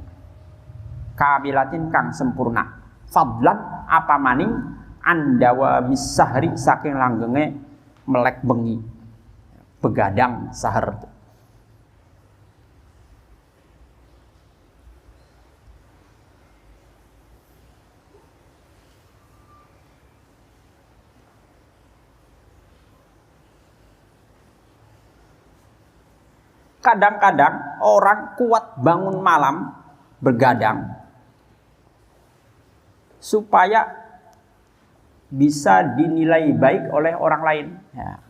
kamilatin kang sempurna fadlan apa maning andawa misahri saking langgenge melek bengi begadang sahar. Kadang-kadang orang kuat bangun malam bergadang supaya bisa dinilai baik oleh orang lain. Ya.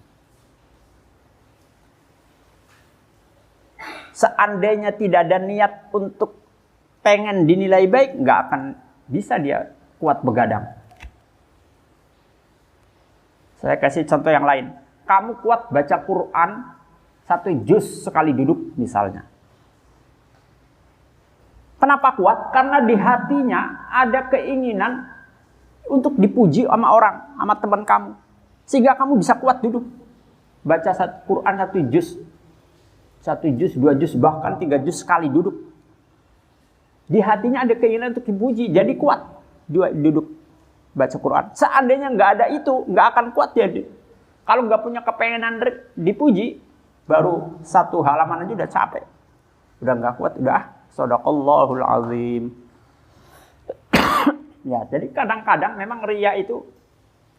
Seandainya tidak ada niat untuk pengen dinilai baik, nggak akan bisa dia kuat begadang. Saya kasih contoh yang lain. Kamu kuat baca Quran 1 juz sekali duduk misalnya. Kenapa kuat? Karena di hatinya ada keinginan untuk dipuji sama orang, sama teman kamu. Sehingga kamu bisa kuat duduk. Baca Quran 1 juz. 1 juz, 2 juz, bahkan 3 juz sekali duduk. Di hatinya ada keinginan untuk dipuji, jadi kuat duduk baca Quran. Seandainya nggak ada itu, nggak akan kuat jadi. Kalau nggak punya kepengenan dipuji, baru 1 halaman aja udah capek, udah nggak kuat, udah shadaqallahul azim. Ya, jadi kadang-kadang memang riya itu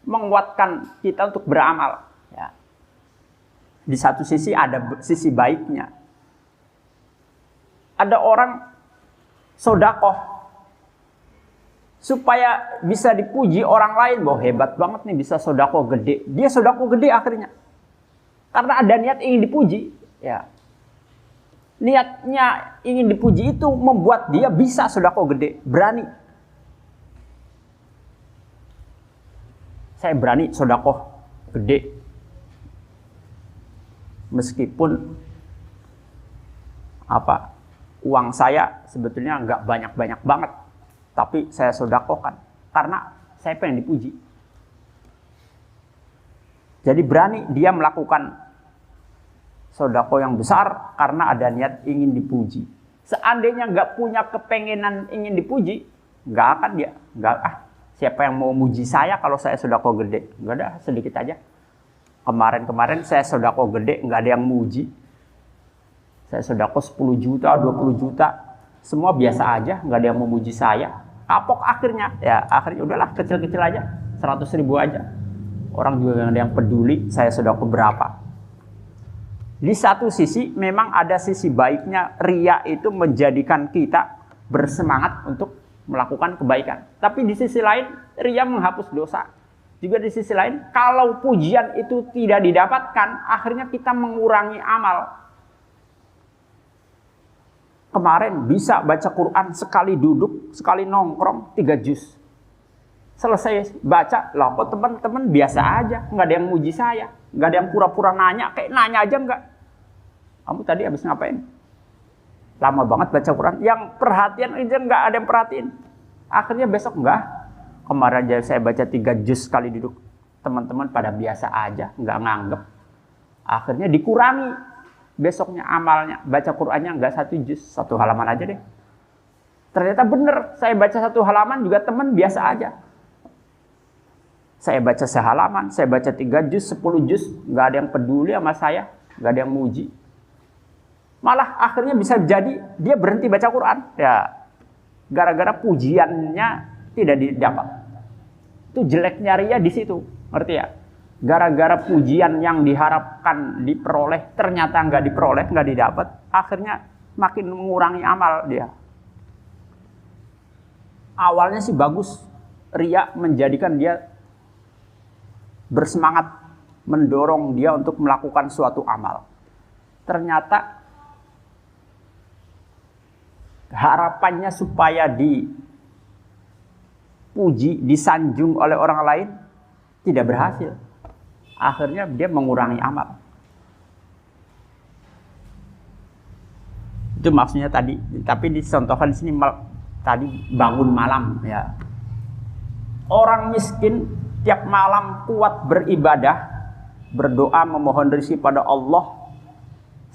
menguatkan kita untuk beramal. Ya. Di satu sisi ada sisi baiknya. Ada orang sodakoh supaya bisa dipuji orang lain, bahwa hebat banget nih bisa sodakoh gede. Dia sodakoh gede akhirnya. Karena ada niat ingin dipuji, ya. Niatnya ingin dipuji itu membuat dia bisa sedekah gede, berani. Saya berani sedekah gede, meskipun uang saya sebetulnya nggak banyak-banyak banget, tapi saya sedekahkan karena saya pengen dipuji. Jadi berani dia melakukan sedekah yang besar karena ada niat ingin dipuji. Seandainya nggak punya kepengenan ingin dipuji, nggak akan dia, siapa yang mau muji saya kalau saya sedekah gede? Nggak ada, sedikit aja. Kemarin saya sedekah gede, nggak ada yang muji. Saya sedekah 10 juta, 20 juta, semua biasa aja, nggak ada yang memuji saya. Kapok akhirnya, ya akhirnya udahlah kecil-kecil aja, 100.000 aja. Orang juga nggak ada yang peduli saya sedekah berapa. Di satu sisi memang ada sisi baiknya, riya itu menjadikan kita bersemangat untuk melakukan kebaikan. Tapi di sisi lain riya menghapus dosa. Juga di sisi lain kalau pujian itu tidak didapatkan, akhirnya kita mengurangi amal. Kemarin bisa baca Quran sekali duduk, sekali nongkrong 3 juz. Selesai baca, lah kok teman-teman biasa aja, nggak ada yang muji saya, nggak ada yang pura-pura nanya, kayak nanya aja nggak. Kamu tadi habis ngapain? Lama banget baca Quran, yang perhatian aja nggak ada yang perhatiin. Akhirnya besok enggak. Kemarin aja saya baca 3 juz sekali duduk, teman-teman pada biasa aja, nggak nganggep. Akhirnya dikurangi. Besoknya amalnya, baca Qurannya nggak 1 juz, 1 halaman aja deh. Ternyata bener, saya baca 1 halaman juga teman biasa aja. Saya baca sehalaman, saya baca 3 juz, 10 juz, nggak ada yang peduli sama saya, nggak ada yang muji. Malah akhirnya bisa jadi dia berhenti baca Quran, ya gara-gara pujiannya tidak didapat. Itu jeleknya ria di situ, ngerti ya? Gara-gara pujian yang diharapkan diperoleh ternyata nggak diperoleh, nggak didapat, akhirnya makin mengurangi amal dia. Awalnya sih bagus, ria menjadikan dia bersemangat, mendorong dia untuk melakukan suatu amal. Ternyata harapannya supaya dipuji, disanjung oleh orang lain tidak berhasil. Akhirnya dia mengurangi amal. Itu maksudnya tadi, tapi dicontohkan di sini tadi bangun malam ya. Orang miskin tiap malam kuat beribadah, berdoa memohon rezeki pada Allah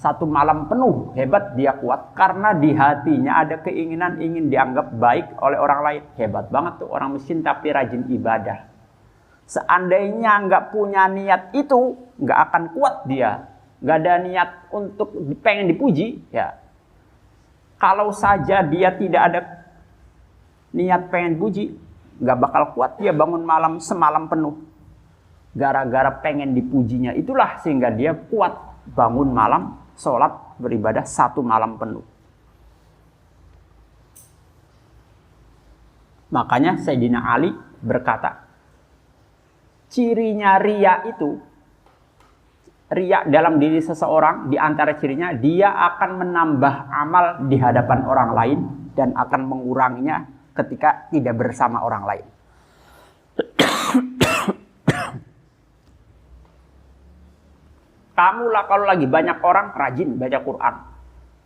1 malam penuh, hebat dia kuat karena di hatinya ada keinginan ingin dianggap baik oleh orang lain. Hebat banget tuh orang miskin tapi rajin ibadah. Seandainya nggak punya niat itu, nggak akan kuat dia. Nggak ada niat untuk pengen dipuji ya. Kalau saja dia tidak ada niat pengen puji, nggak bakal kuat dia bangun malam semalam penuh. Gara-gara pengen dipujinya itulah sehingga dia kuat bangun malam, sholat, beribadah 1 malam penuh. Makanya Sayyidina Ali berkata, cirinya ria itu, ria dalam diri seseorang, di antara cirinya dia akan menambah amal di hadapan orang lain dan akan menguranginya ketika tidak bersama orang lain. Kamu lah kalau lagi banyak orang rajin baca Quran.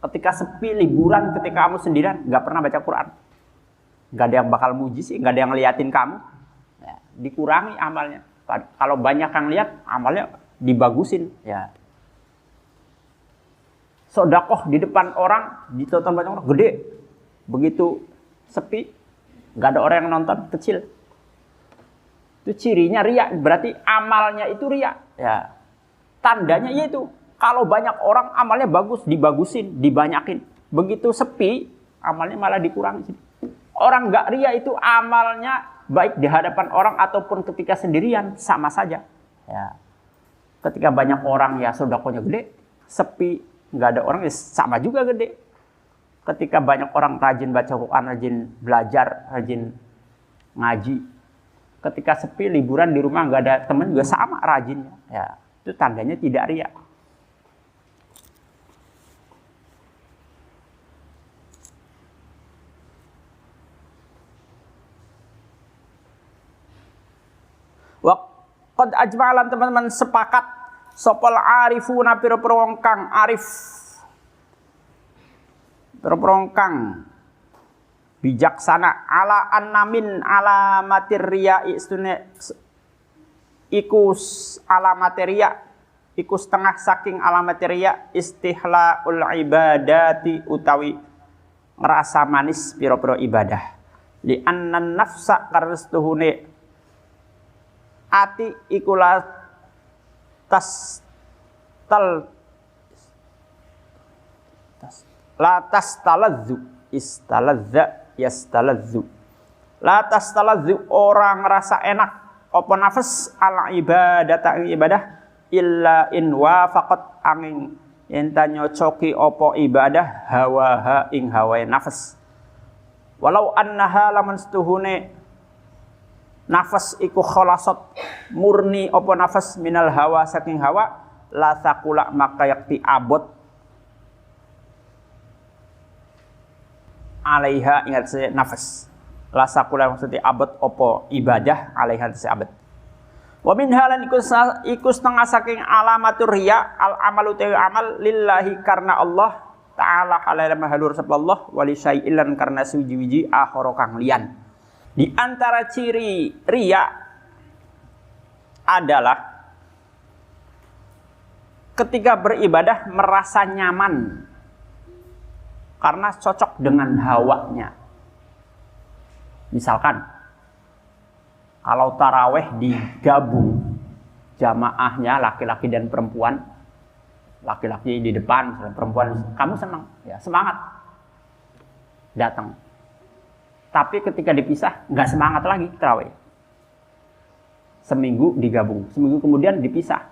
Ketika sepi liburan, ketika kamu sendirian nggak pernah baca Quran, nggak ada yang bakal muji sih, nggak ada yang ngeliatin kamu. Ya, dikurangi amalnya. Kalau banyak yang lihat, amalnya dibagusin. Ya. Sodakoh di depan orang, ditonton banyak orang, gede. Begitu sepi, nggak ada orang yang nonton, kecil. Itu cirinya ria, berarti amalnya itu ria. Ya. Tandanya yaitu kalau banyak orang amalnya bagus, dibagusin, dibanyakin. Begitu sepi, amalnya malah dikurangi. Orang nggak ria itu amalnya baik di hadapan orang ataupun ketika sendirian sama saja. Ya. Ketika banyak orang ya sedekahnya gede, sepi nggak ada orang ya sama juga gede. Ketika banyak orang rajin baca Quran, rajin belajar, rajin ngaji. Ketika sepi liburan di rumah nggak ada teman juga sama rajinnya. Ya. Itu tandanya tidak ria. Qad ajma'alan teman-teman sepakat sopal arifuna pira-pira wong kang arif, pira-pira kang bijaksana ala annamin ala materia istune iku alamateria, iku setengah saking alamateria istihlaul ibadati utawi ngerasa manis pira-pira ibadah. Li annan nafsa karstuhune ati iku la taladzu istalazza yastalazzu. La tastaladzu orang ngerasa enak apa nafas ala ibadah illa in wafaqat angin enta nyocoki apa ibadah hawaha ing hawae nafas. Walau annaha laman setuhune nafas iku khalasat murni apa nafas minal hawa saking hawa la sakula maka yakti abot alaiha ingat saya nafas La sakula maksudnya abad opo ibadah alaihan si abad. Wa min halan iku setengah saking alamatur riya al amalu tawi amal lillahi karena Allah taala halal mahalur sapa Allah wali syai'in karena suji-wiji akhara kang liyan. Di antara ciri riya adalah ketika beribadah merasa nyaman karena cocok dengan hawanya. Misalkan, kalau taraweh digabung jamaahnya laki-laki dan perempuan, laki-laki di depan, perempuan, kamu senang, ya semangat datang. Tapi ketika dipisah, nggak semangat lagi taraweh. Seminggu digabung, seminggu kemudian dipisah,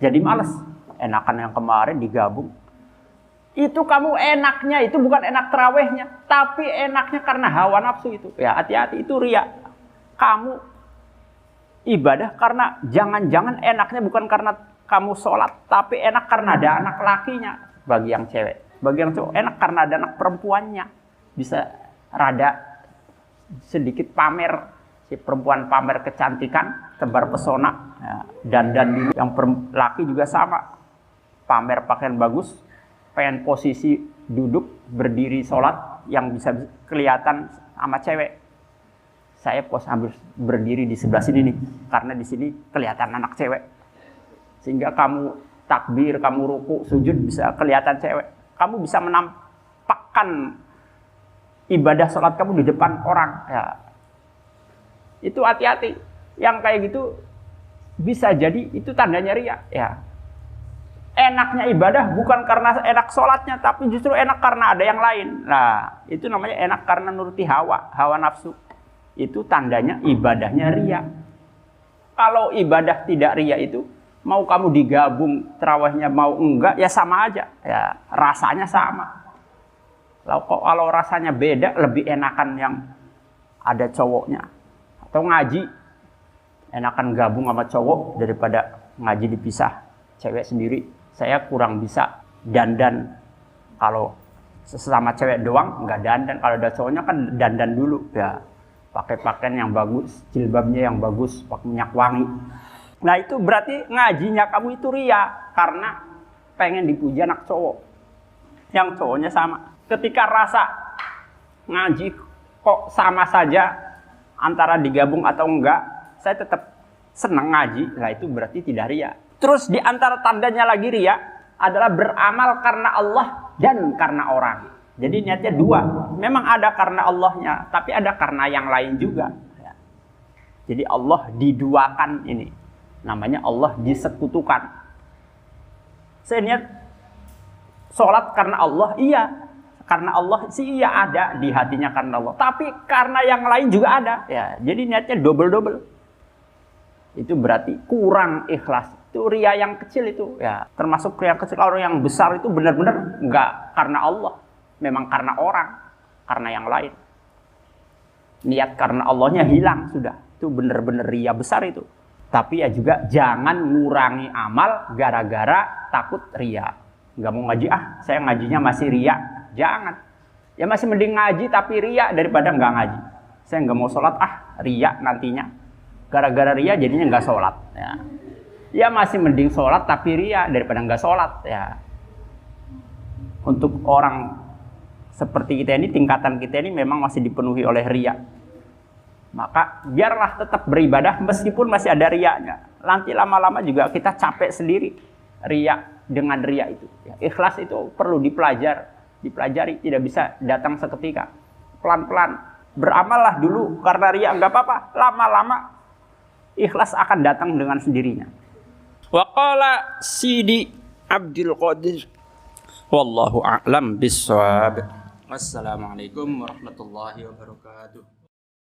jadi males. Enakan yang kemarin digabung. Itu kamu enaknya, itu bukan enak tarawehnya, tapi enaknya karena hawa nafsu itu. Ya hati-hati, itu riya. Kamu ibadah karena jangan-jangan enaknya bukan karena kamu sholat, tapi enak karena ada anak lakinya. Bagi yang cewek, bagi yang cowok enak karena ada anak perempuannya. Bisa rada sedikit pamer, si perempuan pamer kecantikan, tebar pesona. Ya, dan yang laki juga sama, pamer pakaian bagus, pengen posisi duduk berdiri sholat yang bisa kelihatan sama cewek. Saya ambil berdiri di sebelah sini nih, karena di sini kelihatan anak cewek. Sehingga kamu takbir, kamu ruku, sujud bisa kelihatan cewek. Kamu bisa menampakkan ibadah sholat kamu di depan orang. Ya. Itu hati-hati. Yang kayak gitu bisa jadi itu tandanya riya. Ya. Enaknya ibadah bukan karena enak sholatnya, tapi justru enak karena ada yang lain. Nah, itu namanya enak karena nuruti hawa nafsu. Itu tandanya ibadahnya riya. Kalau ibadah tidak riya itu, mau kamu digabung tarawihnya mau enggak, ya sama aja. Ya, rasanya sama. Kalau rasanya beda, lebih enakan yang ada cowoknya. Atau ngaji, enakan gabung sama cowok daripada ngaji dipisah, cewek sendiri. Saya kurang bisa dandan. Kalau sesama cewek doang nggak dandan, kalau ada cowoknya kan dandan dulu ya, pakai pakaian yang bagus, jilbabnya yang bagus, pakai minyak wangi. Nah itu berarti ngajinya kamu itu riya karena pengen dipuji anak cowok, yang cowoknya sama. Ketika rasa ngaji kok sama saja antara digabung atau enggak, saya tetap senang ngaji, nah itu berarti tidak riya. Terus di antara tandanya lagi riya adalah beramal karena Allah dan karena orang. Jadi niatnya dua. Memang ada karena Allahnya, tapi ada karena yang lain juga. Jadi Allah diduakan ini. Namanya Allah disekutukan. Saya niat sholat karena Allah, iya. Karena Allah sih iya ada di hatinya karena Allah. Tapi karena yang lain juga ada. Ya, jadi niatnya double-double. Itu berarti kurang ikhlas. Itu riya yang kecil itu ya, termasuk riya kecil. Kalau yang besar itu benar-benar enggak karena Allah, memang karena orang, karena yang lain. Niat karena Allahnya hilang sudah, itu benar-benar riya besar itu. Tapi ya juga jangan ngurangi amal gara-gara takut riya. Enggak mau ngaji, saya ngajinya masih riya. Jangan. Ya masih mending ngaji tapi riya daripada enggak ngaji. Saya enggak mau sholat, riya nantinya. Gara-gara riya jadinya enggak sholat. Ya masih mending sholat tapi riya daripada nggak sholat ya. Untuk orang seperti kita ini, tingkatan kita ini memang masih dipenuhi oleh riya. Maka biarlah tetap beribadah meskipun masih ada riyanya. Nanti lama-lama juga kita capek sendiri riya dengan riya itu. Ya, ikhlas itu perlu dipelajari, tidak bisa datang seketika. Pelan-pelan beramallah dulu karena riya nggak apa-apa. Lama-lama ikhlas akan datang dengan sendirinya. Wa qala Sidi Abdul Qadir wallahu a'lam bis-shawab. Wassalamualaikum warahmatullahi wabarakatuh.